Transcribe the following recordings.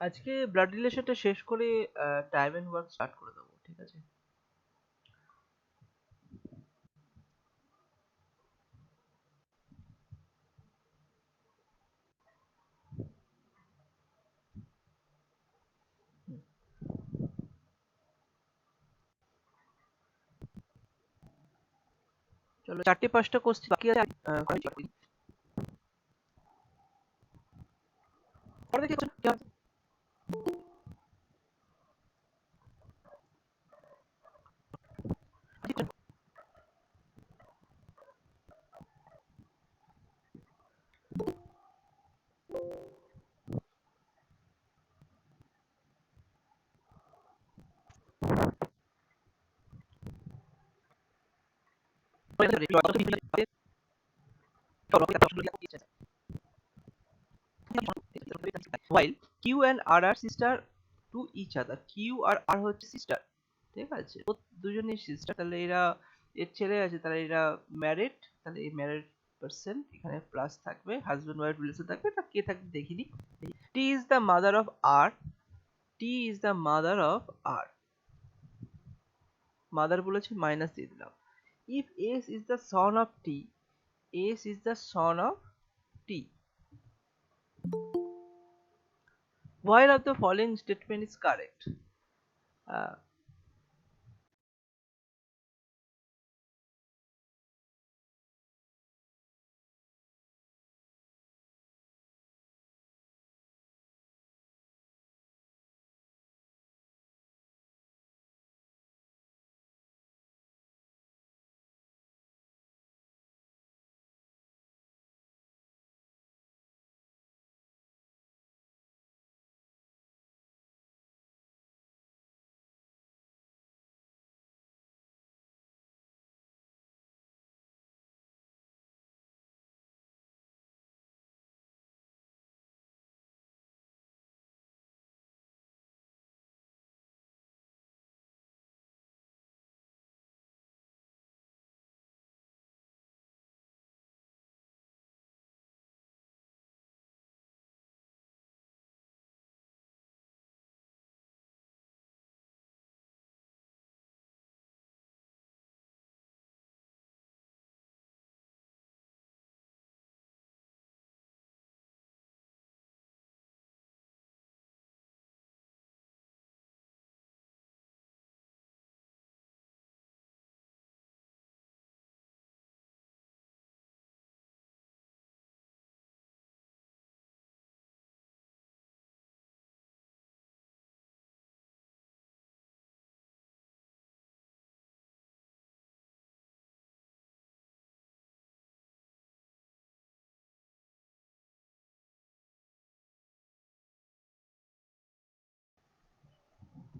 আজকে ব্লাড রিলেশনটা শেষ করে টাইম এন্ড ওয়ার্ক স্টার্ট করে দেবো, ঠিক আছে? হুম। চলো, 4টে 5টা কোশ্চেন বাকি আছে। করে দিই। পরে দেখি কি হয়। While Q and R are sister to each other, Q আর R হচ্ছে সিস্টার, ঠিক আছে? ও দুজনেই সিস্টার, তাহলে এরা এর ছেলে আছে, তাহলে এরা ম্যারিড, তাহলে এই ম্যারিড পার্সন এখানে প্লাস থাকবে, হাজবেন্ড ওয়াইফ রিলেশন থাকবে। তা কে থাকবে দেখিনি। T is the mother of R, T is the mother of R, mother বলেছে মাইনাস দিয়ে দিলাম। If S is the son of T, S is the son of T, while of the following statement is correct? uh,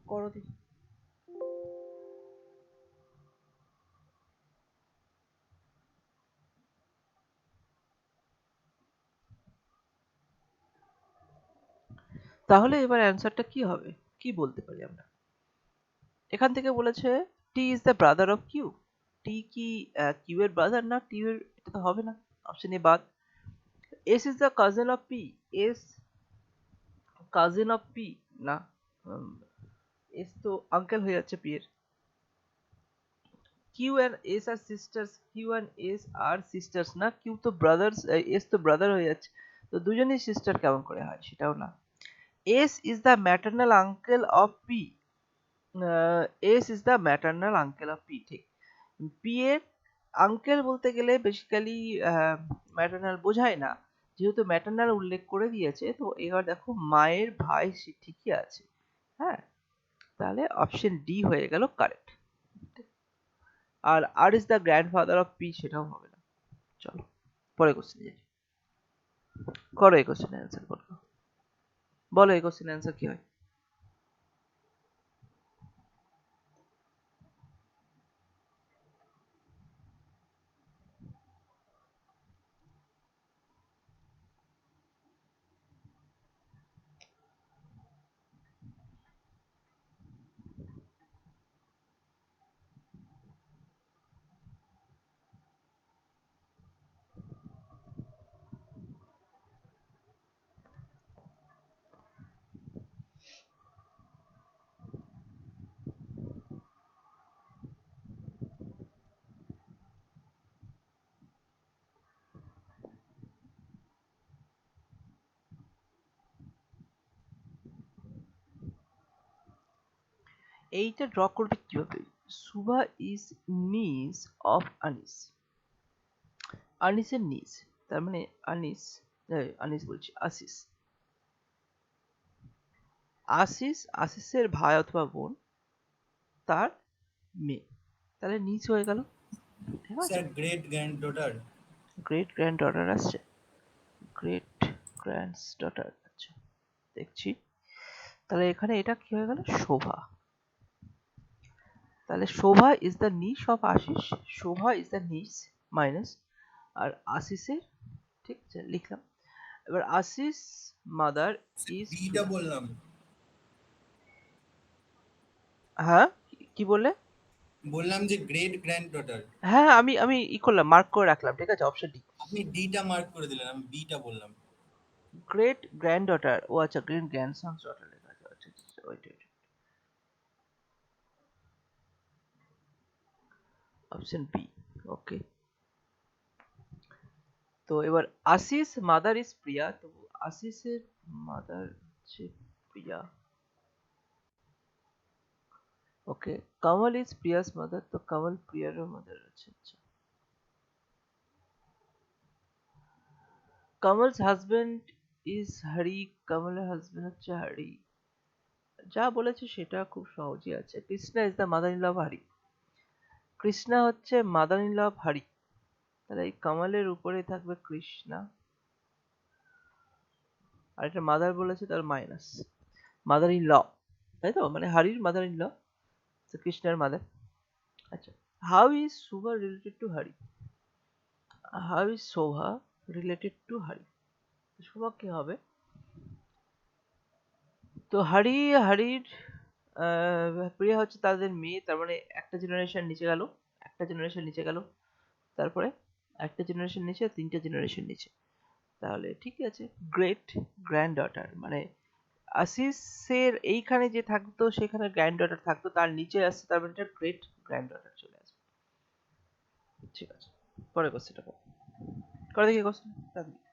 করো দেখি। তাহলে এবার অ্যান্সারটা কি হবে? কি বলতে পারি আমরা? এখান থেকে বলেছে T is the brother of Q. T কি কিউ এর ব্রাদার না? টি এর, এটা তো হবে না, অপশন এ বাদ। S is the cousin of P, S cousin of P না, এস তো আঙ্কেল হয়ে যাচ্ছে পি এর। Q and S are sisters, Q and S are sisters না, কিউ তো ব্রাদার্স, এস তো ব্রাদার হয়ে যাচ্ছে, তো দুজনেই সিস্টার কেমন করে হয়? সেটাও না। S is the maternal uncle of P, S is the maternal uncle of P, ঠিক। পি এর আঙ্কেল বলতে গেলে বেসিক্যালি ম্যাটার্নাল বোঝায় না, যেহেতু ম্যাটার্নাল উল্লেখ করে দিয়েছে, তো এবার দেখো মায়ের ভাই সে ঠিকই আছে। হ্যাঁ, তাহলে অপশন ডি হয়ে গেল কারেক্ট। আর R is the grandfather of P, সেটাও হবে না। চলো পরে কোশ্চেন যাই। করো এই কোশ্চেন অ্যান্সার করো, বলো এই কোশ্চেন অ্যান্সার কি হয়। এইটা ড্র করবে কিভাবে? সুভা ইজ নিস অফ আনিস, আনিসের নিস, তার মানে আনিস, আনিস বলছি আশিস, আশিসের ভাই অথবা বোন, তার মেয়ে, তাহলে নিচ হয়ে গেল। ঠিক আছে, sir great granddaughter. Great grand daughter আসছে, গ্রেট গ্র্যান্ড ডটার। আচ্ছা দেখছি, তাহলে এখানে এটা কি হয়ে গেল? শোভা। তাহলে Shobha is the niece of Ashish, Shobha is the niece minus, আর আশিসের, ঠিক আছে লিখলাম। এবার আশিস মাদার ইজ বিটা প্রিয়া। বললাম। হ্যাঁ, কি বললে? বললাম যে গ্রেট গ্র্যান্ডডটার। হ্যাঁ, আমি আমি করলাম, মার্ক করে রাখলাম, ঠিক আছে, অপশন ডি। আপনি ডিটা মার্ক করে দিলেন, আমি বিটা বললাম। গ্রেট গ্র্যান্ড ডটার, ও আচ্ছা, গ্রেট গ্র্যান্ডসন ডটার লেখা আছে, আচ্ছা আচ্ছা, ওয়েট ওয়েট, অপশন বি। ওকে, তো এবার আশিস মাদার ইজ প্রিয়া, তো আশিসের মাদার হচ্ছে Priya. Okay, Kamal is Priya's mother, তো কমল প্রিয়ারও মাদার আছে। আচ্ছা, কমলস হাজবেন্ড ইজ হরি, কমলের হাজবেন্ড হচ্ছে হরি। যা বলেছে সেটা খুব সহজই আছে। Krishna is the mother in law of Hari, Krishna হচ্ছে mother in law of Hari, তাহলে এই কমলের উপরে থাকবে কৃষ্ণা, আর এটা মাদার বলেছে, তার মাইনাস মাদার ইন ল, তাই তো, মানে হরির মাদার ইন ল, তো কৃষ্ণার মাদার। আচ্ছা, how is Shubha related to Hari, how is Shobha related to Hari, Shobha কি হবে? তো হরির প্রিয়া হচ্ছে তাদের মেয়ে, তার মানে একটা জেনারেশন নিচে গেল, একটা জেনারেশন নিচে গেল, তারপরে একটা জেনারেশন নিচে, তিনটা জেনারেশন নিচে, তাহলে ঠিকই আছে। গ্রেট গ্র্যান্ড ডটার মানে আশিসের এইখানে যে থাকতো সেখানে গ্র্যান্ড ডটার থাকতো, তার নিচে আসছে, তার মানে গ্রেট গ্র্যান্ড ডটার চলে আসবে। ঠিক আছে, পরে কোশ্চেনটা করে দেখি, কোশ্চেন তাড়াতাড়ি।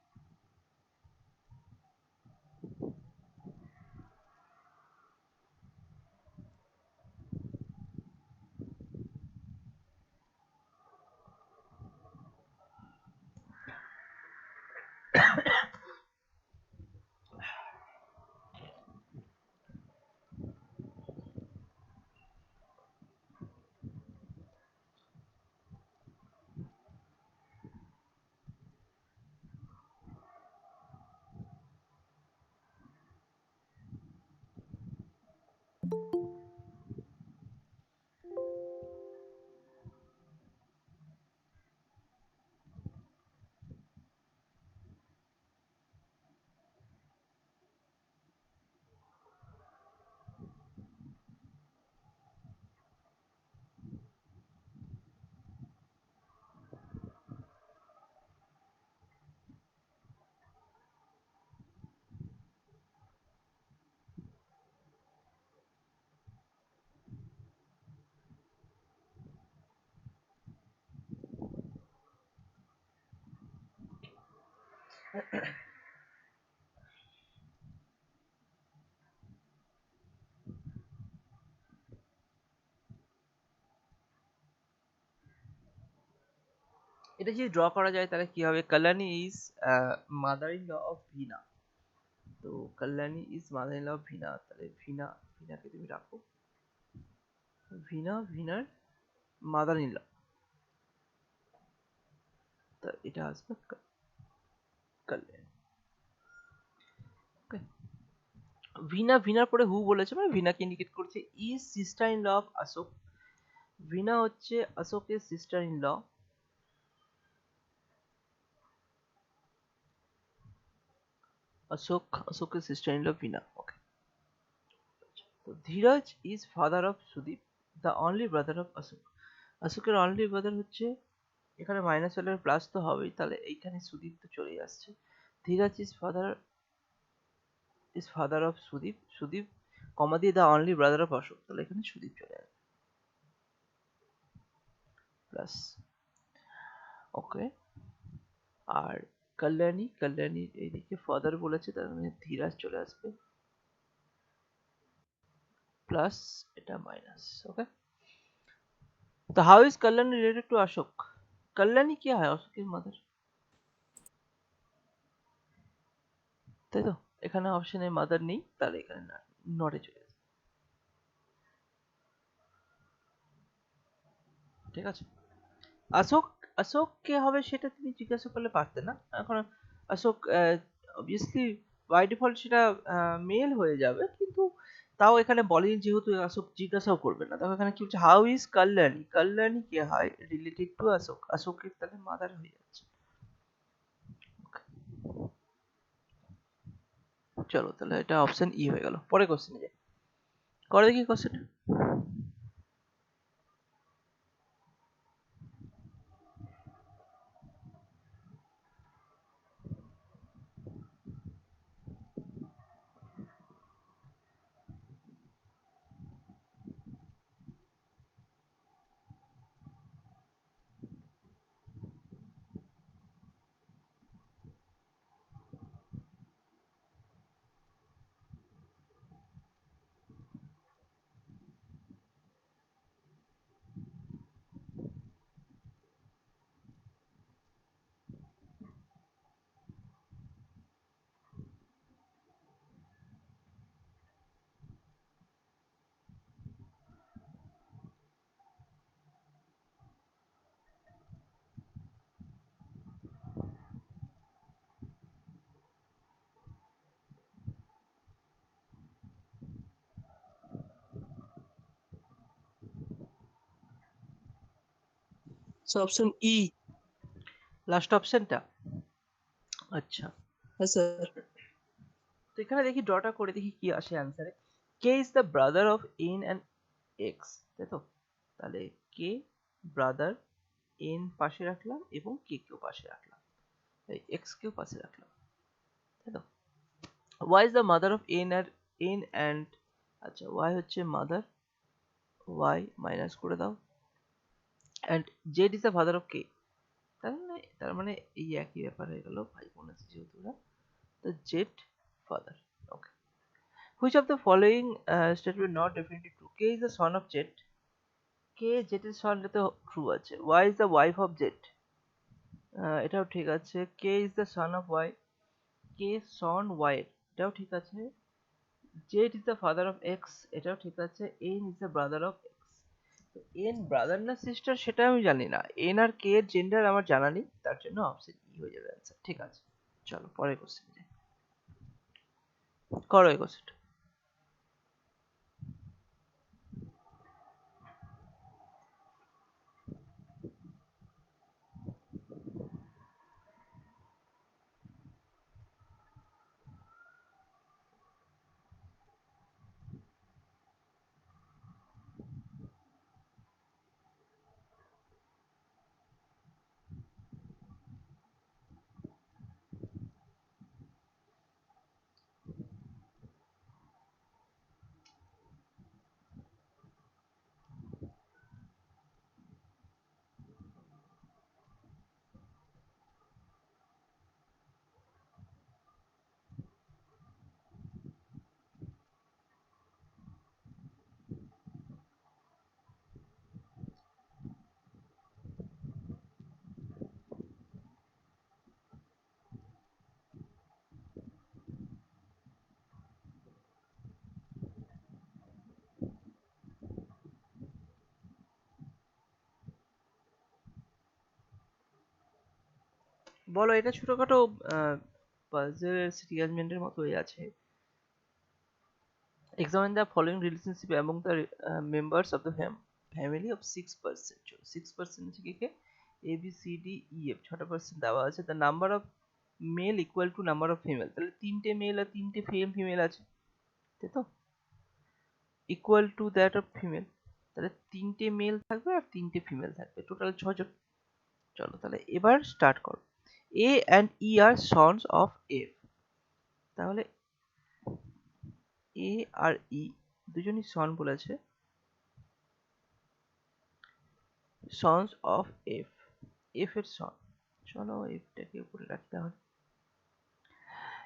এটা যদি ড্র করা যায় তাহলে কি হবে? Kalyani is mother in law of Veena, তো Kalyani is mother in law of Veena, তাহলে ভিনা, ভিনাকে তুমি রাখো, ভিনা ভিনার মাদার ইন ল, তা এটা আসবে কল্যাণী। ওকে, ভিনা, ভিনার পরে হু বলেছে, মানে ভিনাকে ইন্ডিকেট করছে। Is sister in law of Ashok, Veena হচ্ছে অশোকের সিস্টার ইন ল, অশোকের sister in law Veena. Okay, তো Dheeraj is father of Sudeep, the only brother of Ashok, অশোকের অনলি ব্রাদার হচ্ছে, এখানে মাইনাস হলে প্লাস তো হবেই, তাহলে এইখানে সুদীপ তো চলেই আসছে। Dhiraj is father of Sudeep, Sudeep comma দিয়ে the only brother of Ashok, তাহলে এখানে সুদীপ চলে আসবে প্লাস। ওকে, আর কল্যাণীর এইদিকে ফাদার বলেছে, তার মানে ধীরাজ চলে আসবে, প্লাস এটা মাইনাস। ওকে, তো how is Kalyani related to Ashok? Kalyani কি হয় অশোকের মাদার, তাই তো? এখানে অপশনে মাদার নেই, তাহলে এখানে নটে চলে যাবে। ঠিক আছে, অশোক, অশোক কে হবে সেটা তুমি জিজ্ঞাসা করলে পারতে না। এখন অশোক অবভিয়াসলি বাই ডিফল্ট সেটা মেল হয়ে যাবে, কিন্তু তাও এখানে বলেনি যেহেতু অশোক জিজ্ঞাসাও করবে না। তবে এখানে কি হচ্ছে, হাউ ইজ কল্যাণী, কল্যাণী কে হয় রিলেটেড টু অশোক, অশোকের তাহলে মাদার হয়ে যাচ্ছে। চলো তাহলে এটা অপশন ই হয়ে গেল। পরে কোশ্চেনে যাই, করে দেখি কোশ্চেন। Option E. লাস্ট অপশনটা, আচ্ছা। হ্যাঁ স্যার। তো এখানে দেখি ড্রটা করে দেখি কি আসে অ্যান্সারে। K is the brother of N and X, তাই তো? তাহলে কে ব্রাদার, এন পাশে রাখলাম এবং কে কেও পাশে রাখলাম, এই এক্স কেও পাশে রাখলাম, তাই তো? Y is the mother of N আর এন অ্যান্ড, আচ্ছা ওয়াই হচ্ছে মাদার, ওয়াই মাইনাস করে দাও, and Z is the father of K. তার মানে এই একই ব্যাপার হয়ে গেল, ভাই বোন আছে যেহেতু ওরা, তো Z father. Okay, which of the following statement not definitely true? K is the son of Jet, K জেটের সন, এটা তো ট্রু আছে। Y is the wife of Z, এটাও ঠিক আছে। K is the son of Y, K son Y, এটাও ঠিক আছে। Z is the father of X, এটাও ঠিক আছে। N is the brother of X, তো এন ব্রাদার না সিস্টার সেটা আমি জানি না, এন আর কে এর জেন্ডার আমার জানা নেই, তার জন্য অপশন ই হয়ে যাবে অ্যান্সার। ঠিক আছে, চলো পরের কোশ্চেন যাই, করো এই কোশ্চেনটা। বলো, এটা ছোটখাটো পাজল রিয়ারেঞ্জমেন্টের মতোই আছে। Examine the following relationship among the members of the family of 6%. 6% হচ্ছে কে কে? A B C D E F, 6% দেওয়া আছে। The number of male equal to number of female, তাহলে তিনটে মেল আর তিনটে ফিমেল আছে, তাই তো? Equal to that of female, তাহলে তিনটে মেল থাকবে আর তিনটে ফিমেল থাকবে, টোটাল 6 জন। চলো তাহলে এবার স্টার্ট করো। A and E are sons of F, তাহলে এ আর ই দুজনই সন বলেছে, সন্স অফ এফ, এফ এর সন। চলো এফটাকে উপরে রাখতে হবে।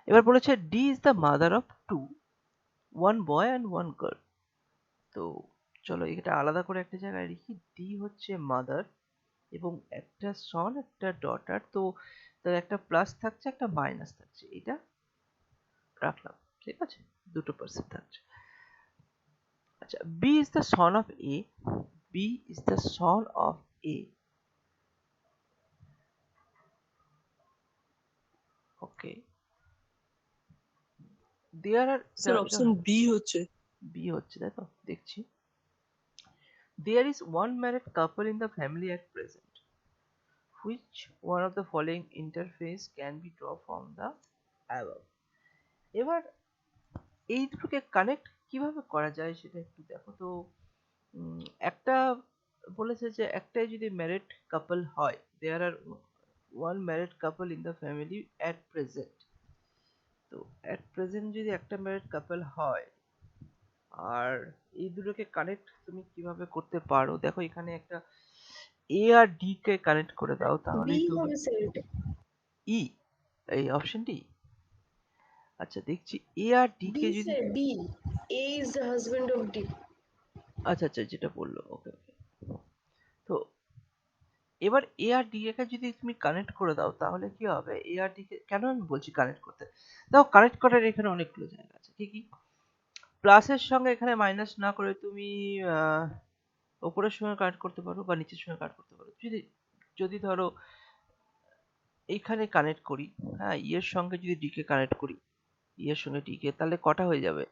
এবার বলেছে D is the mother of two, one boy and one girl, তো চলো এটা আলাদা করে একটা জায়গায় লিখি। ডি হচ্ছে মাদার এবং একটা সন একটা ডটার, তো তার একটা প্লাস থাকছে একটা মাইনাস থাকছে, এটা রাখলাম, ঠিক আছে, দুটো পার্সেন্ট থাকছে। আচ্ছা, B is the son of A, B is the son of A, okay, there are, sir option B হচ্ছে। বি হচ্ছে, তাই তো দেখছি। There is one married couple in the family at present. Which one of the following interface can be drawn from the above? এবার এই দুটোকে connect কিভাবে করা যায় সেটা একটু দেখো তো। একটা বলেছে যে একটাই যদি ম্যারিড কাপল হয়, there are one married couple in the family at present. তো অ্যাট প্রেজেন্ট যদি একটা ম্যারিড কাপল হয়, আর এই দুটোকে কানেক্ট তুমি কিভাবে করতে পারো, দেখো এখানে একটা এ আর ডি কে কানেক্ট করে দাও, বি তাহলেই তো। হবে স্যার এটা। ই, এই অপশনটি, আচ্ছা দেখছি এ আর ডি বি কে যদি, sir B, A is the husband of D. আচ্ছা আচ্ছা যেটা বললো, ওকে ওকে। তো এবার এ আর ডি কে যদি তুমি কানেক্ট করে দাও, তাহলে কি হবে, এ আর ডি কে কেন আমি বলছি কানেক্ট করতে, দাও কানেক্ট করার এখানে অনেকগুলো জায়গা আছে, কি কি, প্লাসের সঙ্গে এখানে মাইনাস না করে তুমি উপরের সঙ্গে কানেক্ট করতে পারো বা নিচের সঙ্গে কানেক্ট করতে পারো। যদি যদি ধরো এইখানে কানেক্ট করি, হ্যাঁ, ই এর সঙ্গে যদি ডি কে কানেক্ট করি, ই এর সঙ্গে ডি কে, তাহলে কটা হয়ে যাবে,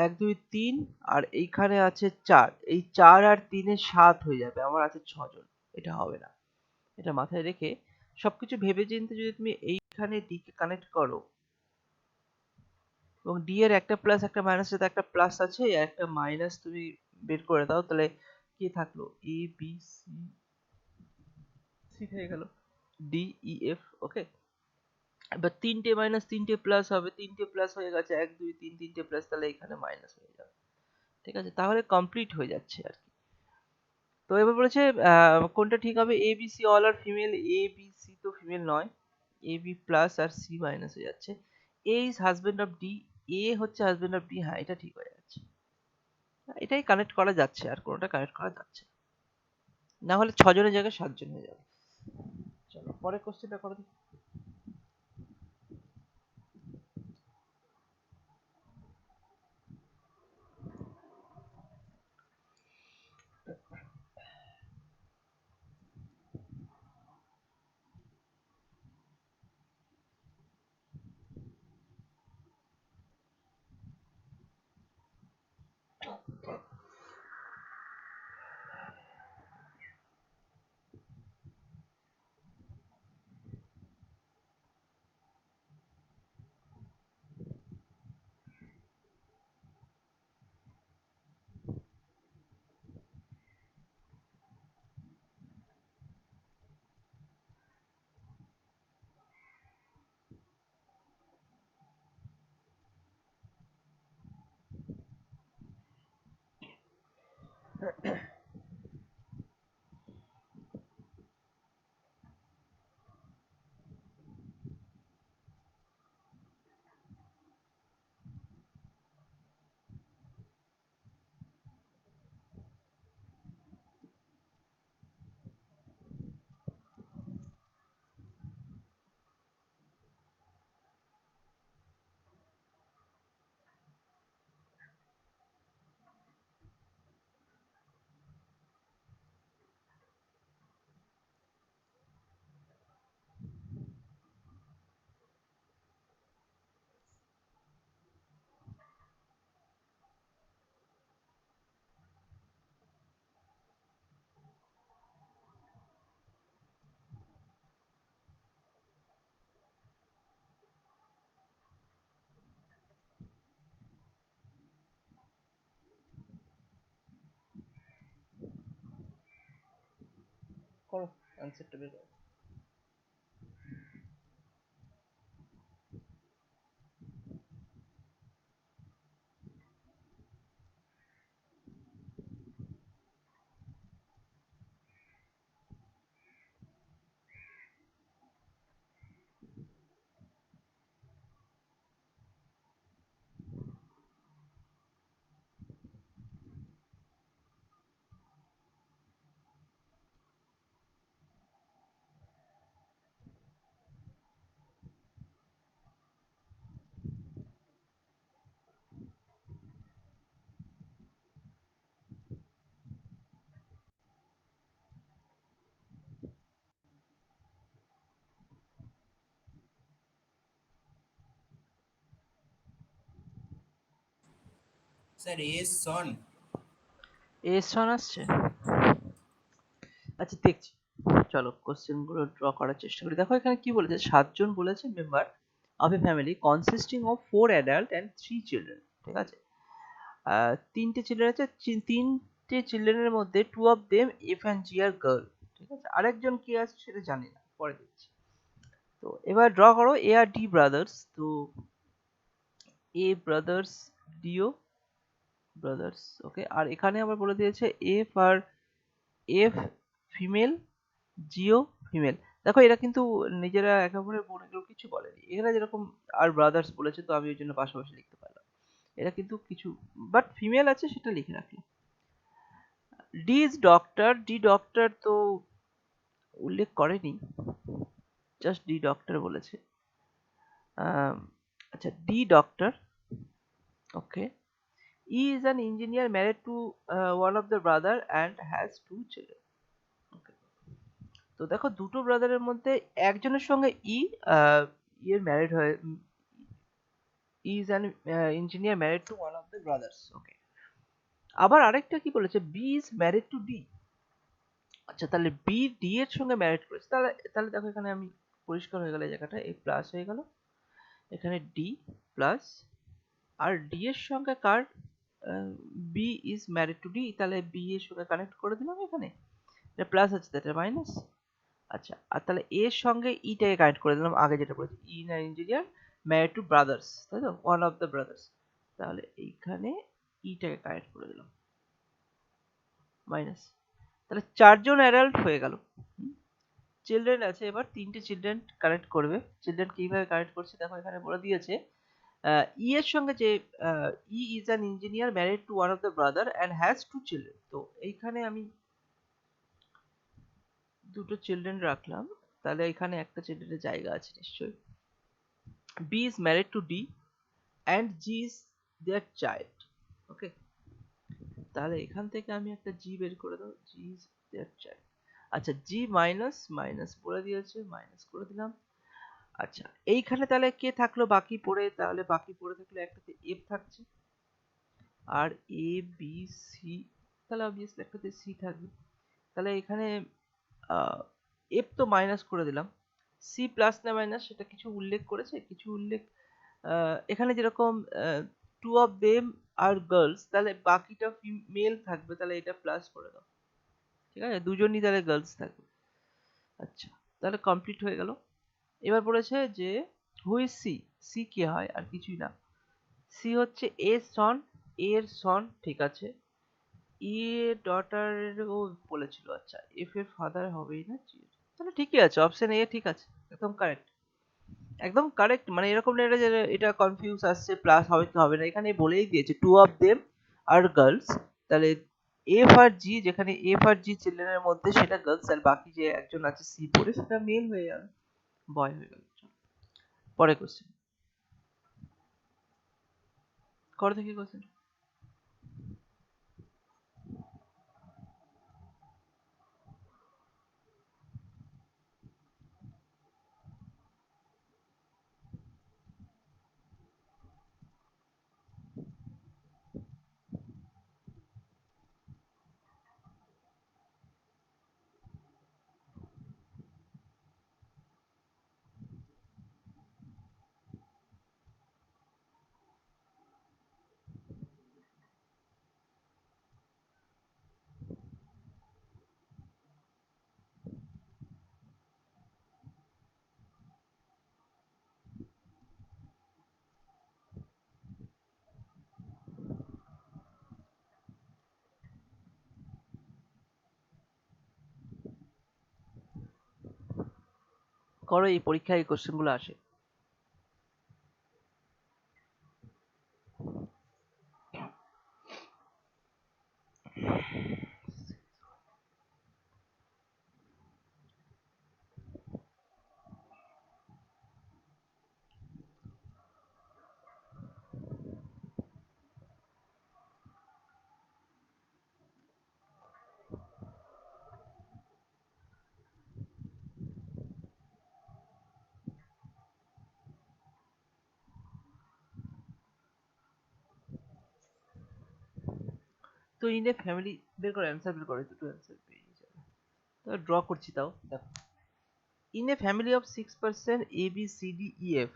এক দুই তিন, আর এইখানে আছে চার, এই চার আর তিনে সাত হয়ে যাবে, আমার আছে ছজন, এটা হবে না। এটা মাথায় রেখে সবকিছু ভেবে চিন্তে যদি তুমি এইখানে ডি কে কানেক্ট করো, এবং ডি এর একটা প্লাস একটা মাইনাস, সাথে একটা প্লাস আছে আর একটা মাইনাস তুমি বের করে দাও, তাহলে কি থাকলো, এ বি সি, সি হয়ে গেল, ডি ই এফ, ওকে। এবার তিনটে মাইনাস তিনটে প্লাস হবে, তিনটে প্লাস হয়ে গেছে, এক দুই তিন, তিনটে প্লাস, তাহলে এখানে মাইনাস হয়ে যাবে, ঠিক আছে, তাহলে কমপ্লিট হয়ে যাচ্ছে আর কি। তো এবার বলেছে কোনটা ঠিক হবে, এ বি সি অল আর ফিমেল, এ বি সি তো ফিমেল নয়, A B plus R C minus হয়ে যাচ্ছে, এ ইজ হাজবেন্ড অফ ডি, এ হচ্ছে হাজবেন্ড অফ ডি, হ্যাঁ এটা ঠিক হয়ে যাচ্ছে, এটাই কানেক্ট করা যাচ্ছে, আর কোনোটা কানেক্ট করা যাচ্ছে না। না হলে ছজনের জায়গায় সাতজন হয়ে যাবে। চলো পরের কোশ্চেনটা করো দেখি। করো অ্যান্সারটা বের করো। স্যার এস সন। এর সন আসছে। আচ্ছা দেখছি, চলো কোশ্চেন গুলো ড্র করার চেষ্টা করি। দেখো এখানে কি বলেছে, 7 জন বলেছে member of a family consisting of 4 adult and 3 children, ঠিক আছে। তিনটে চিলড্রেন আছে, তিনটে চিলড্রেনের মধ্যে 2 of them F and G are girl, ঠিক আছে। আরেকজন কি আছে সেটা জানি না, পরে দেখছি। তো এবার ড্র করো এ আর ডি ব্রাদার্স। তো এ ব্রাদার্স, ডিও ব্রাদার্স, ওকে। আর এখানে আবার বলে দিয়েছে F R F female, Jio female. দেখো এরা কিন্তু নিজেরা একে অপরের বোন এগুলো কিছু বলেনি, এরা যেরকম আর ব্রাদার্স বলেছে তো আমি ওই জন্য পাশাপাশি লিখতে পারলাম। এরা কিন্তু কিছু বাট ফিমেল আছে সেটা লিখে রাখলাম। D is doctor, D doctor তো উল্লেখ করেনি, জাস্ট ডি ডক্টর বলেছে। আচ্ছা D doctor, okay. E is an engineer married to one of the brother and has 2 children. তো দেখো দুটো ব্রাদারের মধ্যে একজনের সঙ্গে এর ম্যারিড হয়ে, is an engineer married to one of the brothers, okay. আবার আরেকটা কি বলেছে, B is married to D. আচ্ছা তাহলে বি ডি এর সঙ্গে ম্যারিড করেছে, তাহলে তাহলে দেখো এখানে আমি পরিষ্কার হয়ে গেল এই জায়গাটা, এই প্লাস হয়ে গেল এখানে ডি প্লাস, আর ডি এর সঙ্গে কার, B is married to D, তাহলে বি এর সঙ্গে কানেক্ট করে দিলাম এখানে, এটা প্লাস আছে এটা মাইনাস। আচ্ছা আর তাহলে এর সঙ্গে ইটাকে কানেক্ট করে দিলাম, আগে যেটা বলেছি ই না ইঞ্জিনিয়ার ম্যারিড টু ব্রাদার্স, তাই তো ওয়ান অফ দ্য ব্রাদার্স, তাহলে এইখানে ইটাকে কানেক্ট করে দিলাম মাইনাস। তাহলে 4 জন অ্যাডাল্ট হয়ে গেল। চিলড্রেন আছে, এবার তিনটে চিলড্রেন কানেক্ট করবে। চিলড্রেন কিভাবে কানেক্ট করছে দেখো এখানে বলে দিয়েছে, ই এর সঙ্গে যে E is an engineer married to one of the brother and has 2 children. তো এইখানে আমি দুটো চিলড্রেন রাখলাম, তাহলে এখানে একটা চিলড্রেনের জায়গা আছে নিশ্চয়ই। B is married to D and G is their child, okay. তাহলে এখান থেকে আমি একটা জি বের করে দেবো, জি ইজ দেয়ার চাইল্ড। আচ্ছা জি মাইনাস মাইনাস বলে দিয়েছে, মাইনাস করে দিলাম। আচ্ছা এইখানে তাহলে কে থাকলো বাকি পড়ে, তাহলে বাকি পড়ে থাকলো একটাতে এফ থাকছে আর এ বি সি, তাহলে অবভিয়াসলি একটাতে সি থাকবে। তাহলে এখানে এফ তো মাইনাস করে দিলাম, সি প্লাস না মাইনাস সেটা কিছু উল্লেখ করেছে, কিছু উল্লেখ এখানে যেরকম 2 অফ দেম আর গার্লস, তাহলে বাকিটা ফিমেল থাকবে, তাহলে এটা প্লাস করে দাও, ঠিক আছে, দুজনই তাহলে গার্লস থাকবে। আচ্ছা তাহলে কমপ্লিট হয়ে গেল। এবার বলেছে যে who is C, C K হয় আর কিছুই না, সি হচ্ছে এ সন, এর সন, ঠিক আছে। ই ডটার ও বলেছিল, আচ্ছা এফ এর ফাদার হবেই না জি, তাহলে ঠিকই আছে, অপশন এ ঠিক আছে, একদম কারেক্ট, একদম কারেক্ট। মানে এরকম না এটা যে এটা কনফিউজ আসছে প্লাস হবে কি হবে না, এখানে বলেই দিয়েছে 2 অফ দেম আর গার্লস, তাহলে এফ আর জি, যেখানে এফ আর জি চিলড্রেনের মধ্যে সেটা গার্লস, আর বাকি যে একজন আছে সি পড়ে সেটা মেল হয়ে যাবে, বয় হয়ে গেল। পরে কোশ্চেন কর দেখি কোশ্চেন। করো, এই পরীক্ষায় এই কোশ্চেন গুলো আসে। তো ইন এ ফ্যামিলি বের করে অ্যান্সার বের করে দুটো অ্যান্সার পেয়ে যাবে। তো ড্র করছি, তাও দেখো in a family of 6% A B C D E F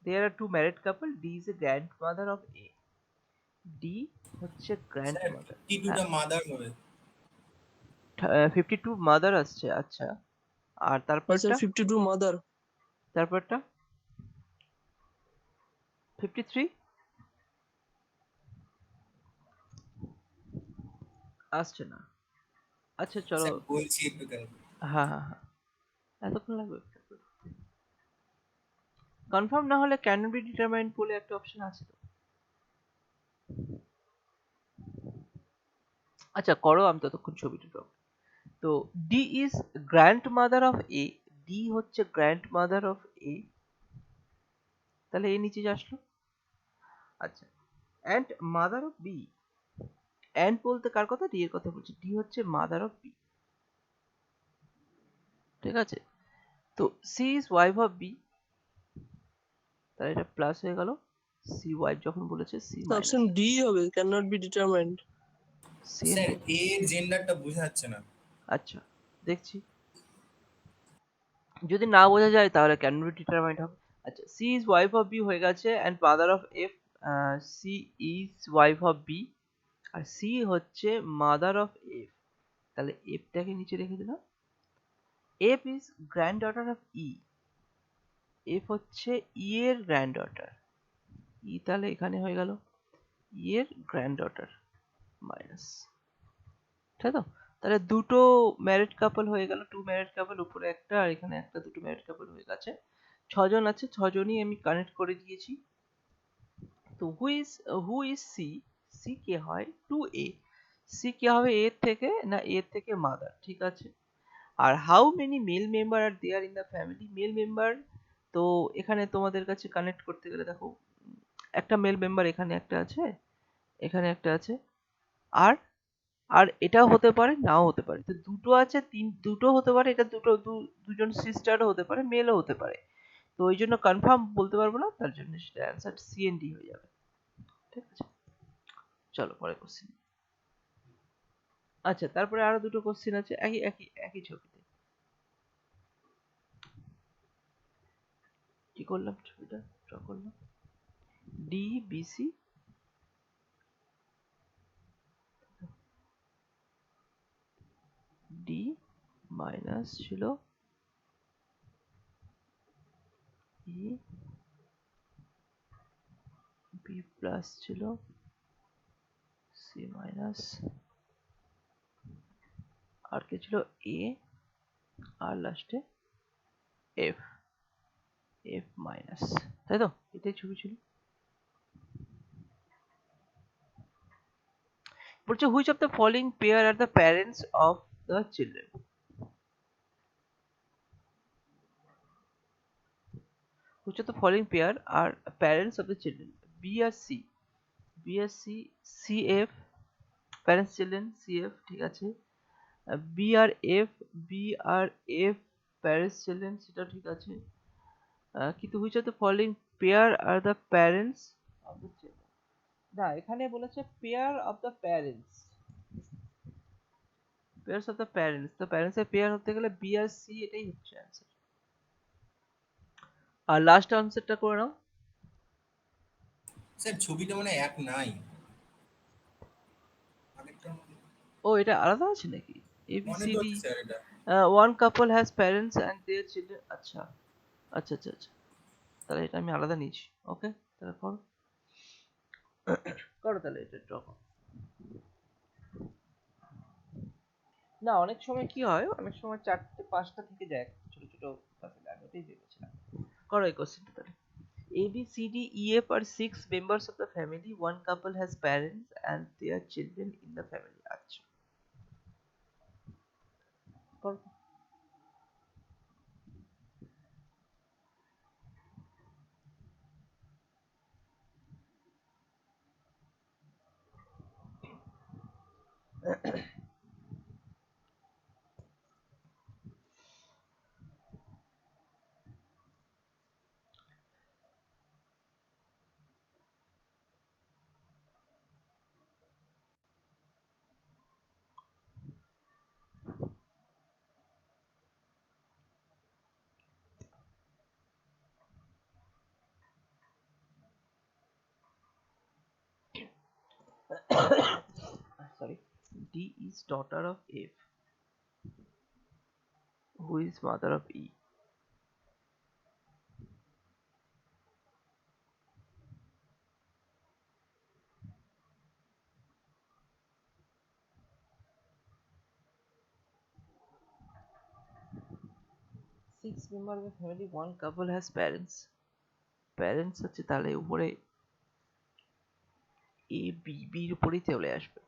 there are two married couple. D is a grandmother of A. D হচ্ছে স্যার grandmother। 52 হ্যাঁ টা মাদার হবে। 52 মাদার আসছে, আচ্ছা। আর Yes, sir. তারপরটা 52 mother. তারপরটা 53 আসছে না। আচ্ছা চলো, স্যার বলছি একটু কেন। হ্যাঁ হ্যাঁ হ্যাঁ, এতক্ষণ লাগবে? কনফার্ম না হলে ক্যান বি ডিটারমাইন্ড বলে একটা অপশন আছে তো। আচ্ছা করো, আমি ততক্ষণ ছবিটা ড্র। তো D is grand mother of A, D হচ্ছে গ্র্যান্ড মাদার অফ এ, তাহলে এ নিচে আসলো। আচ্ছা, and mother of B, and বলতে কার কথা? ডি এর কথা বলছি। ডি হচ্ছে মাদার অফ বি, ঠিক আছে। তো C is wife of B, তাহলে এটা প্লাস হয়ে গেল। সি ওয়াইফ যখন বলেছে সি মাইনাস, Option D হবে, cannot be determined. C sir A এর জেন্ডারটা বোঝা যাচ্ছে না। আচ্ছা দেখছি, যদি না বোঝা যায় তাহলে ক্যান বি ডিটারমাইন্ড হবে। আচ্ছা, C is wife of B হয়ে গেছে, and mother of F, C is wife of B আর সি হচ্ছে মাদার অফ এফ, তাহলে এফটাকে নিচে রেখে দিলাম। F is grand daughter of E, F হচ্ছে ই এর গ্র্যান্ড ডটার, ই তাহলে এখানে হয়ে গেল ই এর গ্র্যান্ড ডটার মাইনাস, তাই তো। তাহলে দুটো ম্যারিড কাপল হয়ে গেল, টু ম্যারিড কাপল, উপরে একটা আর এখানে একটা, দুটো ম্যারিড কাপল হয়ে গেছে। ছজন আছে, ছজনই আমি কানেক্ট করে দিয়েছি। তো who is C, C K হয় টু এ, সি কে হবে এ থেকে, না এ থেকে মাদার, ঠিক আছে। আর how many male member are there in the family, male member, তো এখানে তোমাদের কাছে কানেক্ট করতে গেলে দেখো একটা মেল মেম্বার এখানে একটা আছে, এখানে একটা আছে, আর আর এটাও হতে পারে নাও হতে পারে। তো দুটো আছে, দুটো হতে পারে, এটা দুজন সিস্টারও হতে পারে, মেলও হতে পারে। তো ওই জন্য কনফার্ম বলতে পারবো না, তার জন্য সেটা অ্যান্সার সি এন্ড ডি হয়ে যাবে, ঠিক আছে। চলো পরে কোশ্চেন। আচ্ছা তারপরে আরো দুটো কোশ্চেন আছে একই একই একই ছবিতে। কি করলাম, ছবিটা ড্র করলাম, D B C, D minus ছিল ই, বি প্লাস ছিল সি মাইনাস, আর কে ছিল এ, আর লাস্টে এফ, এফ মাইনাস, তাই তো, এটাই ছবি ছিল। বলছে which of the following pair are the parents of the children, which of the following pair are parents of the children, B আর সি, বি আর C, C F parents children, C F, ঠিক আছে। B আর F, B আর F parents children, সেটা ঠিক আছে। কিন্তু which of the following pair are the parents of the children, না এখানে বলেছে pair of the parents, pairs of the parents, তো প্যারেন্টস এর পেয়ার হতে গেলে বি আর সি, এটাই হচ্ছে অ্যান্সার। আর লাস্ট আনসারটা করে নাও। স্যার ছবিটা মানে এক নাই আগেরটার মধ্যে। ও এটা আলাদা আছে নাকি? এ বি মনে সি তো ডি, হচ্ছে স্যার এটা। One couple has parents and their children, আচ্ছা আচ্ছা আচ্ছা আচ্ছা, তাহলে এটা আমি আলাদা নিয়েছি। ওকে, তাহলে করো করো তাহলে এটা ড্র করো। না অনেক সময় কি হয়, অনেক সময় চারটে পাঁচটা থেকে যায় ছোট ছোট পাজল, আমি ওটাই ভেবেছিলাম। করো এই কোশ্চেনটা তাহলে। A B C D E F are six members of the family. One couple has parents and their children in the family. আচ্ছা করো। sorry, D is daughter of F, who is mother of E. Six member of a family, one couple has parents. Parents হচ্ছে তাহলে উপরে A B B এর উপরেই চলে আসবে।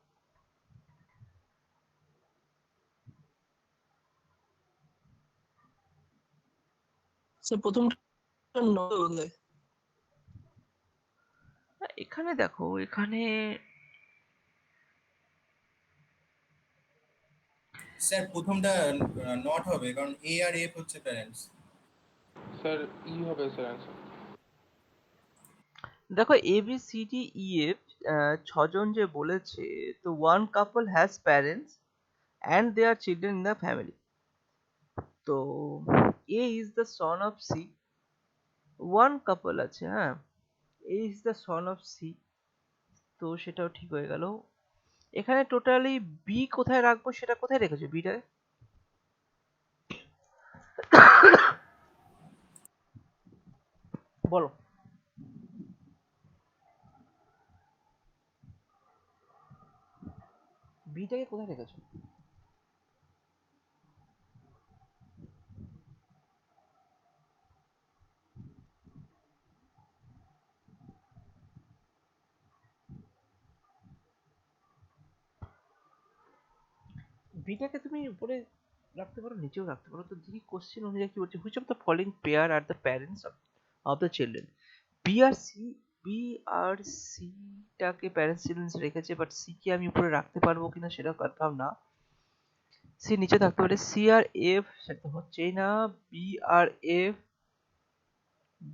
Sir প্রথমটা নট বলে। এখানে দেখো, এখানে স্যার প্রথমটা নট হবে, কারণ এ আর এফ হচ্ছে প্যারেন্টস। স্যার ই হবে স্যার অ্যান্সার। দেখো A B C D E F ছজন যে বলেছে, তো one couple has parents and their children in the family. তো A is the son of C, one couple আছে, হ্যাঁ, A is the son of C, তো সেটাও ঠিক হয়ে গেল। এখানে টোটালি বি কোথায় রাখবো, সেটা কোথায় রেখেছো বিটা? বলো, বিটাকে কোথায় রেখেছো? বিটাকে তুমি উপরে রাখতে পারো, নিচেও রাখতে পারো। তো দেখি কোশ্চেন অনুযায়ী কি বলছে, which of the following pair are the parents of the children. B আর সি, বি আর সি টাকে প্যারেন্টস চিলড্রেন রেখেছে, বাট সি কে আমি উপরে রাখতে পারবো কিনা সেটা কনফার্ম না। সি নিচে থাকতে পারে। সি আর এফ সেটা হচ্ছেই না। বি আর এফ,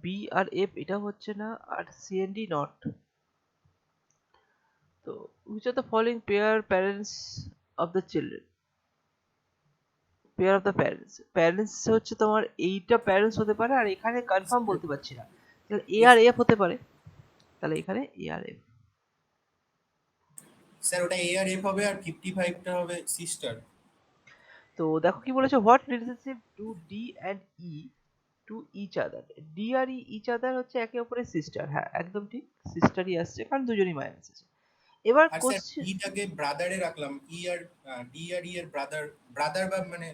বি আর এফ এটা হচ্ছে না, আর সি এন ডি নট। তো which of the following pair parents of the children, pair of the parents, parents হচ্ছে তোমার এইটা প্যারেন্টস হতে পারে, আর এখানে কনফার্ম বলতে পারছি না, তাহলে এ আর এফ হতে পারে, তাহলে এখানে এ আর এফ। স্যার ওটা এ আর এফ হবে, আর 55টা হবে সিস্টার। তো দেখো কি বলেছে, what relationship do D and E to each other. D আর ই ইচ আদার হচ্ছে একে অপরের সিস্টার, হ্যাঁ একদম ঠিক, সিস্টারই আসছে কারণ দুজনই মাইনাস আছে। এবার আর স্যার কোশ্চেন, ডিটাকে ব্রাদারে রাখলাম, ই আর ডি আর ই এর ব্রাদার, ব্রাদার বা মানে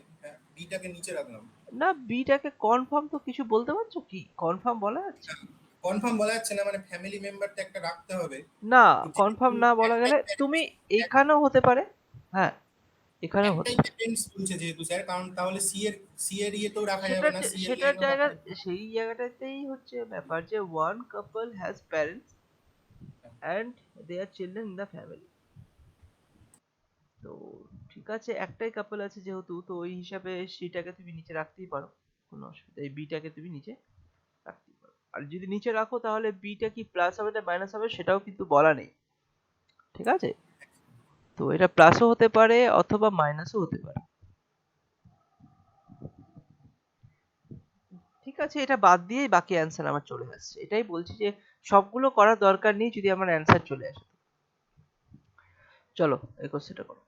ডিটাকে নিচে রাখলাম। না বিটাকে কনফার্ম তো কিছু বলতে পারছো কি, কনফার্ম বলা যাচ্ছে? কনফার্ম বলা যাচ্ছে না, মানে ফ্যামিলি মেম্বারটা একটা রাখতে হবে। না, তো কনফার্ম যেহেতু না বলা গেলে তুমি এইখানেও হতে পারে, হ্যাঁ এখানেও হতে একটাই পারে। প্যারেন্টস বলছে যেহেতু স্যার, কারণ তাহলে সি এর ইয়েতেও রাখা যাবে সেটার না, সি এর সেটার লাইনেও জায়গা, রাখা যাবে না। সেই জায়গাটাতেই হচ্ছে ব্যাপার যে one couple has parents and their children in the family. তো ঠিক আছে, একটাই কাপল আছে যেহেতু, তো ওই হিসাবে সিটাকে তুমি নিচে রাখতেই পারো, কোনো অসুবিধা, এই বিটাকে তুমি নিচে রাখতেই পারো। আর যদি নিচে রাখো তাহলে বিটা কি প্লাস হবে না মাইনাস হবে সেটাও কিন্তু বলা নেই, ঠিক আছে? তো এটা প্লাসও হতে পারে অথবা মাইনাসও হতে পারে। ঠিক আছে, এটা বাদ দিয়েই বাকি অ্যান্সার আমার চলে আসছে, এটাই বলছি যে সবগুলো করার দরকার নেই যদি আমার অ্যান্সার চলে আসে। চলো এই কোশ্চেনটা করো।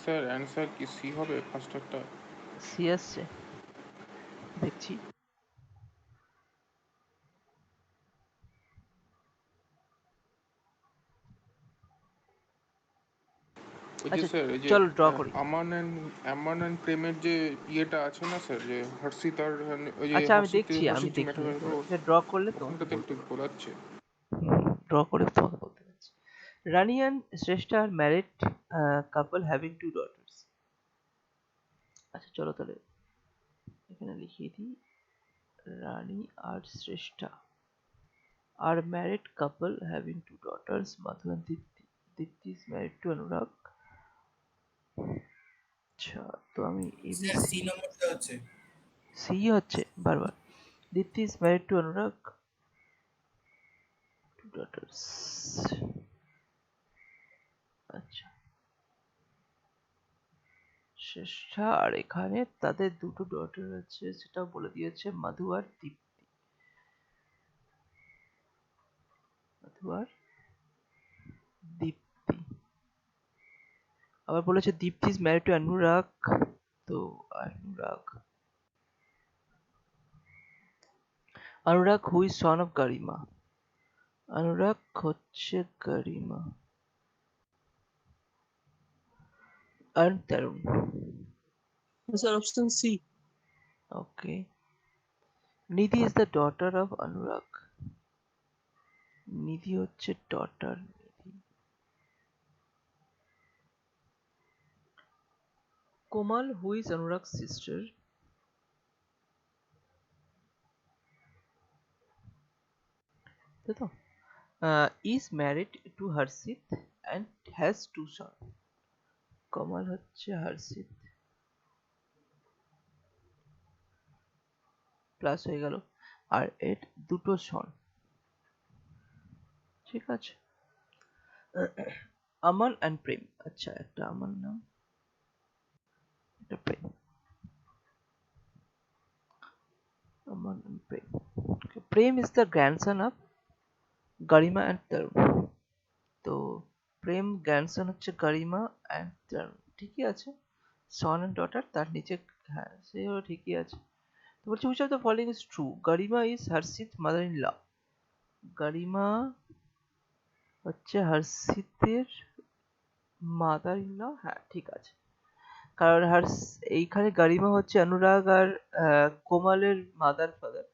স্যার অ্যান্সার কি সি হবে ফার্স্টারটা? সি আসছে, দেখছি। ওই যে আচ্ছা স্যার এই যে চলো ড্র করি। আমান অ্যান্ড প্রেমের যে ইয়েটা আছে না স্যার, যে হর্ষিত আর ওই যে আচ্ছা আমি হর্ষিত দেখছি, আমি হর্ষিত যে দেখি, ম্যাটার, তোমরা এটা ড্র করলে তোমাকে ওখানটাতে বলতে একটু পারবো। গোলাচ্ছে। ড্র করে তোমাকে বলতে পারছি। Rani and Shreshtha are married couple having 2 daughters। আচ্ছা চলো তাহলে এখানে লিখিয়ে দিই, রানী আর Shreshtha are married couple having 2 daughters, Madhu and Dipti. Dipti is married to Anurag. আচ্ছা তো আমি স্যার এবিসি সি নম্বরটা হচ্ছে সি হচ্ছে বারবার। Dipti is married to Anurag, 2 daughters। আচ্ছা শ্রেষ্ঠা আর এখানে তাদের দুটো ডটার আছে, সেটা বলে দিয়েছে মধু আর দীপ্তি। মধু আর দীপ্তি। আবার বলেছে Dipti is married to Anurag, তো Anurag who is son of Garima. Anurag হচ্ছে গরিমা আর Tarun. Sir option C. Okay, Nidhi is the daughter of Anurag. Nidhi হচ্ছে daughter. Komal who is Anurag sister. তাই তো, is married to Harshit and has 2 sons. কমল হচ্ছে হর্ষিত, প্লাস হয়ে গেল, আর এর দুটো সন। ঠিক আছে, আমান এন্ড প্রেম। আচ্ছা একটা আমান নাম, একটা Prem. Aman and Prem. Prem is the grandson of Garima and Tarun. তো প্রেম গ্র্যান্ডসন হচ্ছে গরিমা এন্ড তরুণ, ঠিকই আছে। সন এন্ড ডটার তার নিচে, হ্যাঁ সেও ঠিকই আছে। তো বলছি which of the following is true? Garima is Harshit mother in law. গরিমা হচ্ছে হর্ষিতের মাদার ইন ল, হ্যাঁ ঠিক আছে। কারণ এইখানে গরিমা হচ্ছে অনুরাগ আর কোমলের মাদার ফাদার।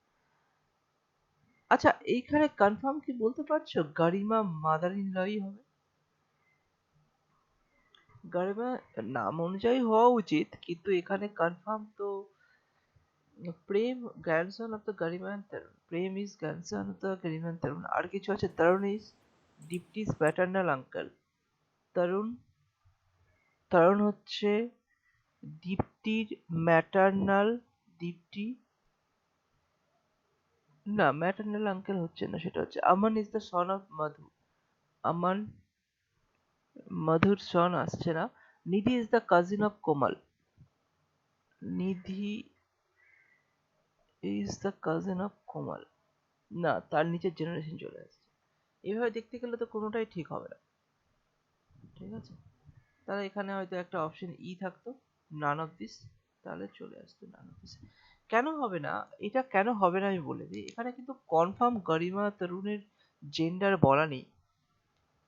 আচ্ছা এইখানে কনফার্ম কি বলতে পারছো গরিমা মাদার ইন লই হবে? গরিমা নাম অনুযায়ী হওয়া উচিত, কিন্তু এখানে কনফার্ম তো Prem grandson of the Garima and Tarun. Prem is grandson of the Garima and Tarun. আর কিছু আছে, Tarun is Dipti's paternal uncle. Tarun, Tarun হচ্ছে দীপ্তির ম্যাটার্নাল, দীপ্তি না ম্যাটার্নাল আঙ্কেল হচ্ছে না, সেটা হচ্ছে Aman is the son of Madhu. Aman মধুর সন আসছে না। Nidhi is the cousin of Komal. Nidhi is the cousin of Komal, না তার নিচের জেনারেশন চলে আসছে। এইভাবে দেখতে গেলে তো কোনোটাই ঠিক হবে না, ঠিক আছে। তাহলে এখানে হয়তো একটা অপশন ই থাকতো, নান অফ দিস, তাহলে চলে আসতো নান অফ দিস। কেন হবে না, এটা কেন হবে না আমি বলে দিই। এখানে কিন্তু কনফার্ম গরিমা তরুণের জেন্ডার বলা নেই,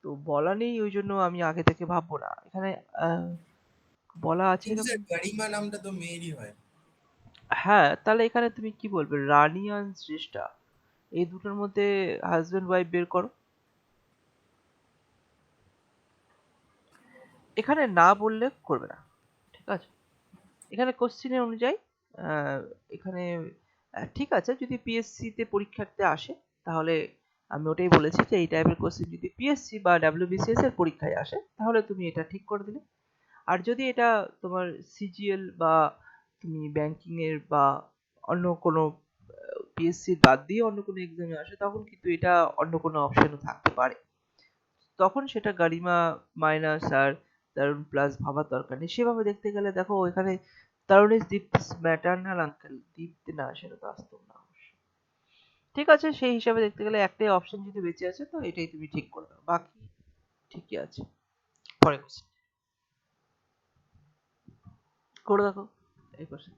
তো বলা নেই ওই জন্য আমি আগে থেকে ভাববো না। এখানে বলা আছে কিন্তু স্যার এরকম, গরিমা নামটা তো মেয়েরই হয়। হ্যাঁ তাহলে এখানে তুমি কি বলবে, রানী আর শ্রেষ্ঠা এই দুটোর মধ্যে হাজবেন্ড ওয়াইফ বের করো। এখানে না বললে করবে না, ঠিক আছে। এখানে কোশ্চেনের অনুযায়ী আহ, এখানে ঠিক আছে, যদি পিএসসি তে পরীক্ষার্থী আসে তাহলে আমি ওটাই বলেছি যে এই টাইপের কোশ্চেন যদি পিএসসি বা ডাব্লিউবিসিএস এর পরীক্ষায় আসে তাহলে তুমি এটা ঠিক করে দিলে। আর যদি এটা তোমার সিজিএল বা তুমি ব্যাংকিং এর বা অন্য কোনো পিএসসি বাদ দিয়ে অন্য কোনো এক্সামে আসে তখন কিন্তু এটা অন্য কোনো অপশনও থাকতে পারে, তখন সেটা গারিমা মাইনাস আর তরুণ প্লাস ভাবার দরকার নেই। সেভাবে দেখতে গেলে দেখো এখানে তরুণ ইজ দীপ্তিস ম্যাটার্নাল আঙ্কেল, দীপ্তি না সেটা তো আসতো না অবশ্য। ঠিক আছে, সেই হিসাবে দেখতে গেলে একটাই অপশন যদি বেঁচে আছে তো এটাই তুমি ঠিক করে দাও, বাকি ঠিকই আছে। পরের question। করে দেখো এই পাশে।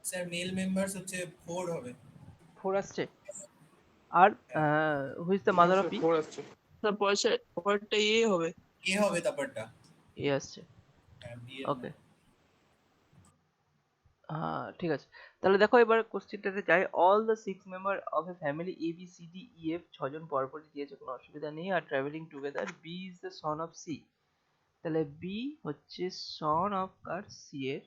স্যার মেল মেম্বার্স হচ্ছে 4 হবে। 4 আসছে। আর who is the mother of B? 4 আসছে। তার পরেরটা এ হবে। এ হবে তারপরটা। এ আসছে। হ্যাঁ, বি এর ওকে, হ্যাঁ ঠিক আছে। তাহলে দেখো এবার কোশ্চেনটাতে যাই। All the 6 member of a family A B C D E F, 6 জন পরপরই দিয়েছে, কোনো অসুবিধা নেই, are travelling together. B is the son of C. তাহলে বি হচ্ছে সন অফ কার? সি এর।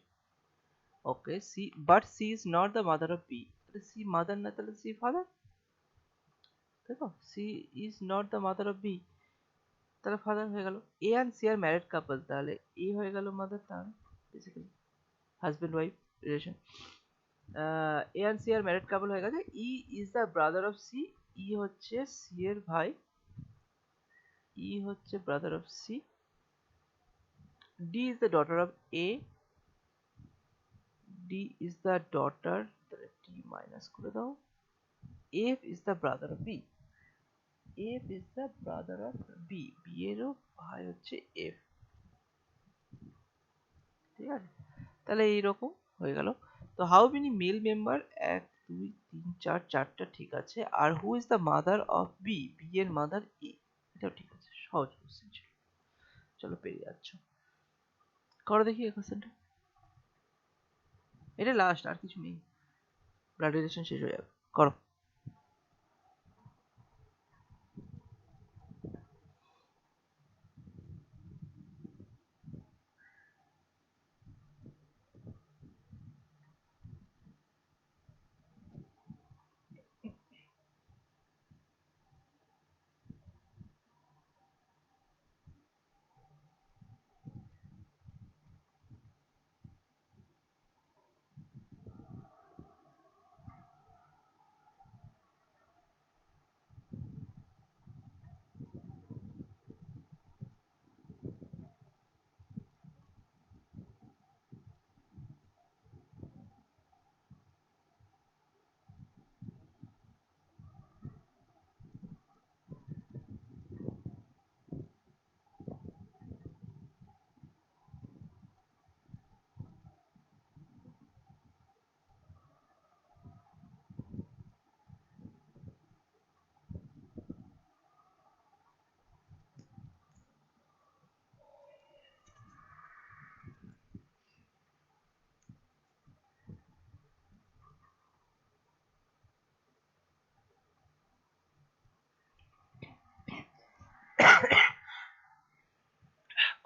Okay, C, but C is not the mother of B. তাহলে সি মাদার না, তাহলে সি ফাদার। দেখো C is not the mother of B, তাহলে father হয়ে গেল। এ and C are married couple, তাহলে এ হয়ে গেল মাদার, তাহলে basically husband wife relation. A and C are married couple হয়ে গেছে। E is the brother of C. E হচ্ছে সি এর ভাই। ই হচ্ছে brother of C. D is the daughter of A. D is the daughter, তাহলে T minus করে দাও। F is the brother of B. F is the brother of B. B এরও ভাই হচ্ছে এফ। ঠিক আছে, তাহলে এইরকম হয়ে গেল। তো হাউ মেনি মেল মেম্বার? 1 2 3 4, চারটা ঠিক আছে। আর who is the mother of B? B এর মাদার এ, এটাও ঠিক আছে। সহজ কোশ্চেন ছিল, চলো পেরিয়ে যাচ্ছ। করো দেখি এই কোশ্চেনটা, এটা লাস্ট, আর কিছু নেই, ব্লাড রিলেশন শেষ হয়ে যাবে। করো।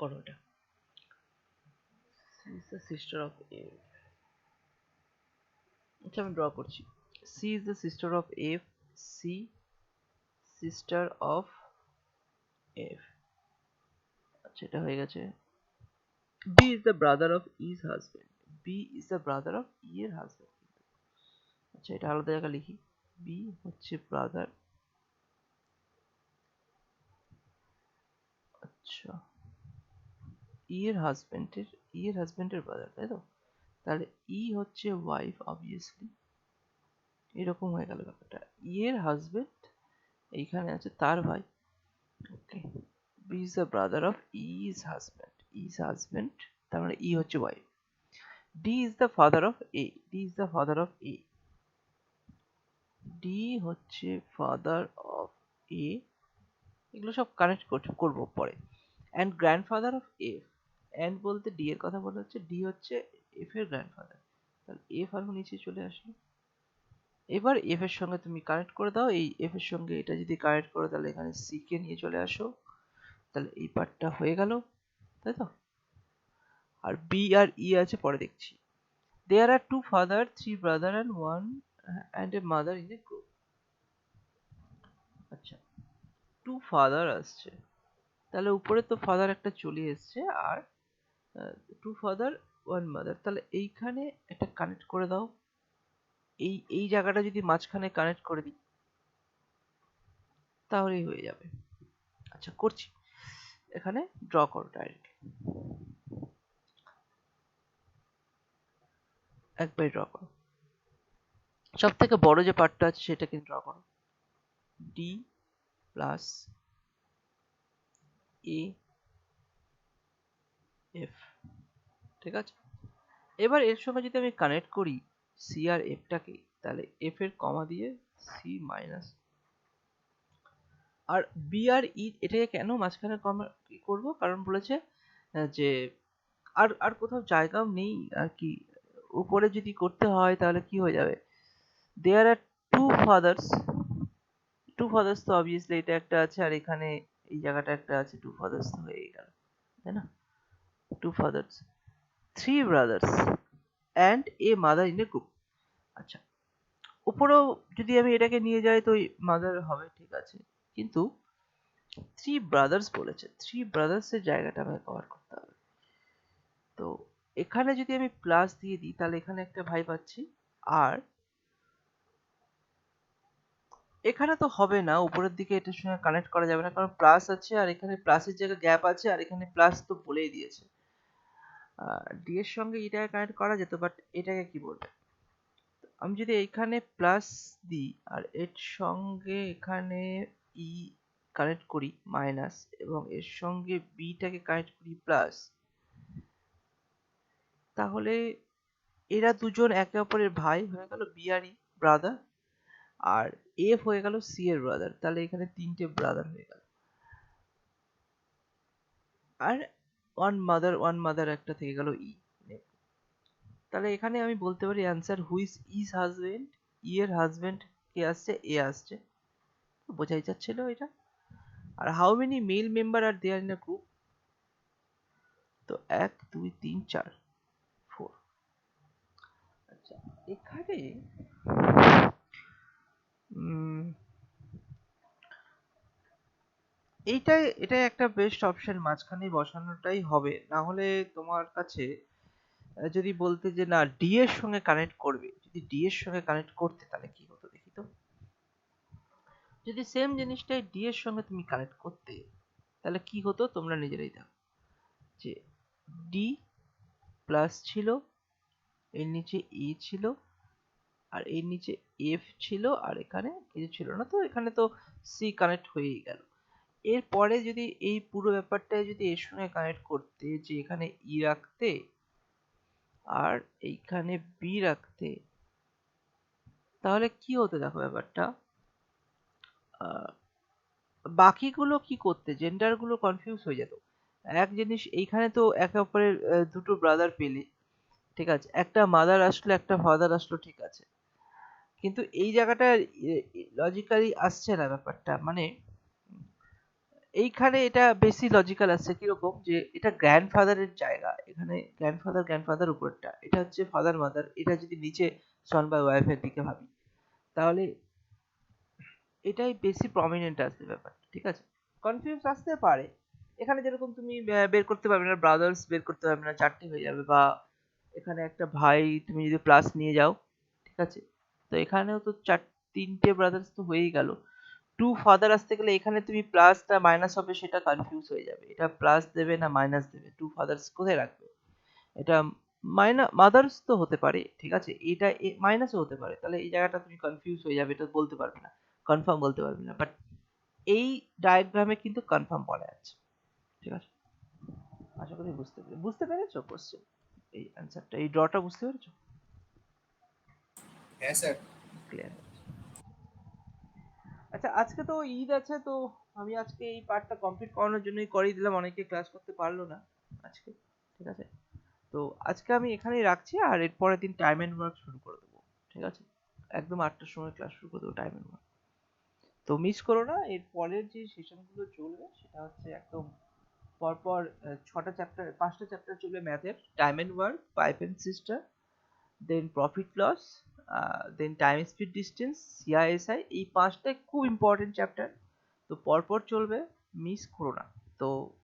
করো এটা। She is the sister of A. আচ্ছা আমি ড্র করছি। She is the sister of F. She sister of F. আচ্ছা এটা হয়ে গেছে। B is the brother of E's husband. B is the brother of E এর হাজবেন্ড। আচ্ছা এটা আলাদা জায়গা লিখি। বি হচ্ছে ব্রাদার, আচ্ছা ই এর হাজবেন্ডের, ই এর হাজবেন্ডের ব্রাদার, তাই তো? তাহলে ই হচ্ছে ওয়াইফ অবভিয়াসলি, এরকম হয়ে গেল ব্যাপারটা। ই এর হাজবেন্ড এইখানে আছে তার ভাই। Okay, B is the brother of E's husband. is husband, তার মানে E হচ্ছে wife. D is the father of A. D is the father of A. D হচ্ছে father of A. এগুলো সব কানেক্ট করবো পরে. And grandfather of F. And বলতে D এর কথা বলা হচ্ছে, D হচ্ছে F এর গ্র্যান্ডফাদার. তাহলে F আর নিচে চলে আসলো. এবার F এর সঙ্গে তুমি কানেক্ট করে দাও. এই F এর সঙ্গে এটা যদি কানেক্ট করো তাহলে এখানে C কে নিয়ে চলে আসো. তাহলে এই পার্টটা হয়ে গেল, তাই তো? আর B আর E আছে পরে দেখছি. There are 2 father, 3 brother and a mother in a group. আচ্ছা, 2 father আসছে, তাহলে উপরে তো ফাদার একটা চলে এসছে, আর 2 ফাদার 1 মাদার. তাহলে এইখানে একটা কানেক্ট করে দাও. এই জায়গাটা যদি মাঝখানে কানেক্ট করে দিই তাহলেই হয়ে যাবে. আচ্ছা, করছি. এখানে ড্র করো ডাইরেক্ট, একবার ড্র করো. সব থেকে বড় যে পার্টটা আছে সেটাকে ড্র করো. ডি প্লাস এ এফ, ঠিক আছে? এবার এর সঙ্গে যদি আমি কানেক্ট করি সি আর এফটাকে, তাহলে এফ এর কমা দিয়ে সি মাইনাস, আর বি আর ই এটাকে কেন মাঝখানে কমা করব, কারণ বলেছে যে আর কোথাও জায়গাও নেই আর কি. উপরে যদি করতে হয় তাহলে কি হয়ে যাবে, দেয়ার আর টু ফাদার্স. টু ফাদার্স তো অবভিয়াসলি এটা একটা আছে, আর এখানে এই জায়গাটা একটা আছে. টু ফাদার্স তো হয়ে গেল, তাই না? Two fathers, three brothers and a mother in a group. আচ্ছা, উপরেও যদি আমি এটাকে নিয়ে যাই তো মাদার হবে, ঠিক আছে, কিন্তু থ্রি ব্রাদার্স বলেছে, থ্রি ব্রাদার্স এর জায়গাটা আমাকে কভার করতে হবে. তো এখানে যদি আমি প্লাস দিয়ে দিই তাহলে এখানে একটা ভাই পাচ্ছি, আর এখানে তো হবে না, উপরের দিকে এটার সঙ্গে কানেক্ট করা যাবে না, কারণ প্লাস আছে আর এখানে প্লাসের জায়গায় গ্যাপ আছে, আর এখানে প্লাস তো বলেই দিয়েছে. ডি এর সঙ্গে এটাকে কানেক্ট করা যেত, বাট এটাকে কি বলবে? আমি যদি এখানে প্লাস দিই আর এর সঙ্গে এখানে ই কানেক্ট করি মাইনাস, এবং এর সঙ্গে বিটাকে কানেক্ট করি প্লাস, তাহলে এরা দুজন একে অপরের ভাই হয়ে গেল, বি আর ই ব্রাদার, আর এফ হয়ে গেল সি এর ব্রাদার. তাহলে এখানে তিনটে ব্রাদার হয়ে গেল, আর ওয়ান মাদার একটা থেকে গেল ই. তাহলে এখানে আমি বলতে পারি answer which is husband. E এর হাজবেন্ড কে আসছে, এ আসছে, বোঝাই যাচ্ছিল এটা. আর how many male member are there in a group, তো 1 2 3 4 4. আচ্ছা, এখানে এটাই একটা বেস্ট অপশন, মাঝখানে বসানোটাই হবে. না হলে তোমার কাছে যদি বলতে যে না ডি এর সঙ্গে কানেক্ট করবে, যদি ডি এর সঙ্গে কানেক্ট করতে তাহলে কি হতো দেখি তো. যদি সেম জিনিসটাই ডি এর সঙ্গে তুমি কানেক্ট করতে তাহলে কি হতো তোমরা নিজেরাই দেখো. যে ডি প্লাস ছিল, এর নিচে ই ছিল, আর এর নিচে এফ ছিল, আর এখানে কিছু ছিল না, তো এখানে তো সি কানেক্ট হয়েই গেল. এরপরে যদি এই পুরো ব্যাপারটা যদি এর সঙ্গে কানেক্ট করতে, যে এখানে ই রাখতে আর এইখানে বি রাখতে, তাহলে কি হতো দেখো ব্যাপারটা. বাকিগুলো কি করতে, জেন্ডার গুলো কনফিউজ হয়ে যেত. এক জিনিস, এইখানে তো একে অপরের দুটো ব্রাদার পেলে, ঠিক আছে, একটা মাদার আসলো একটা ফাদার আসলো, ঠিক আছে, কিন্তু এই জায়গাটা লজিক্যালি আসছে না ব্যাপারটা. মানে এইখানে এটা বেশি লজিক্যাল আসছে কিরকম, যে এটা গ্র্যান্ডফাদারের জায়গা, এখানে গ্র্যান্ডফাদার উপরটা, এটা হচ্ছে ফাদার মাদার, এটা যদি নিচে সন বাই ওয়াইফের দিকে ভাবি তাহলে এটাই বেশি প্রমিনেন্ট আসবে ব্যাপারটা, ঠিক আছে. কনফিউজ আসতে পারে, এখানে যেরকম তুমি বের করতে পারবে না, ব্রাদার্স বের করতে পারবে না, চারটে হয়ে যাবে, বা এখানে একটা ভাই তুমি যদি প্লাস নিয়ে যাও, ঠিক আছে, তো এখানেও তো তিনটে ব্রাদার্স তো হয়েই গেল. টু ফাদার আসতে গেলে এখানে তুমি প্লাসটা মাইনাস হবে, সেটা কনফিউজ হয়ে যাবে, এটা প্লাস দেবে না মাইনাস দেবে, টু ফাদার্স কোথায় রাখবে, এটা মাদার্স তো হতে পারে, ঠিক আছে, এটা মাইনাসও হতে পারে, তাহলে এই জায়গাটা তুমি কনফিউজ হয়ে যাবে, এটা বলতে পারবে না, কনফার্ম বলতে পারবে না, বাট এই ডায়াগ্রামে কিন্তু কনফার্ম বলা আছে, ঠিক আছে. আশা করি বুঝতে পেরেছো কোশ্চেন, এই অ্যান্সারটা, এই ড্রটা বুঝতে পেরেছো? হ্যাঁ স্যার। ক্লিয়ার। আচ্ছা, আজকে তো ঈদ আছে, তো আমি আজকে এই পার্টটা কমপ্লিট করানোর জন্যই করিয়ে দিলাম, অনেকে ক্লাস করতে পারলো না আজকে, ঠিক আছে? তো আজকে আমি এখানেই রাখছি, আর এর পরের দিন টাইম এন্ড ওয়ার্ক শুরু করে দেবো, ঠিক আছে? একদম 8টার সময় ক্লাস শুরু করে দেবো, টাইম এন্ড ওয়ার্ক। তো মিস করো না, এর পরের যে সেশনগুলো চলবে সেটা হচ্ছে একদম পরপর 5টা চ্যাপ্টার চলবে ম্যাথের, time and work, pipe and cistern, then profit loss, then time speed distance, CI SI, এই 5টাই খুব ইম্পর্টেন্ট চ্যাপ্টার। তো পরপর চলবে, মিস করো না। তো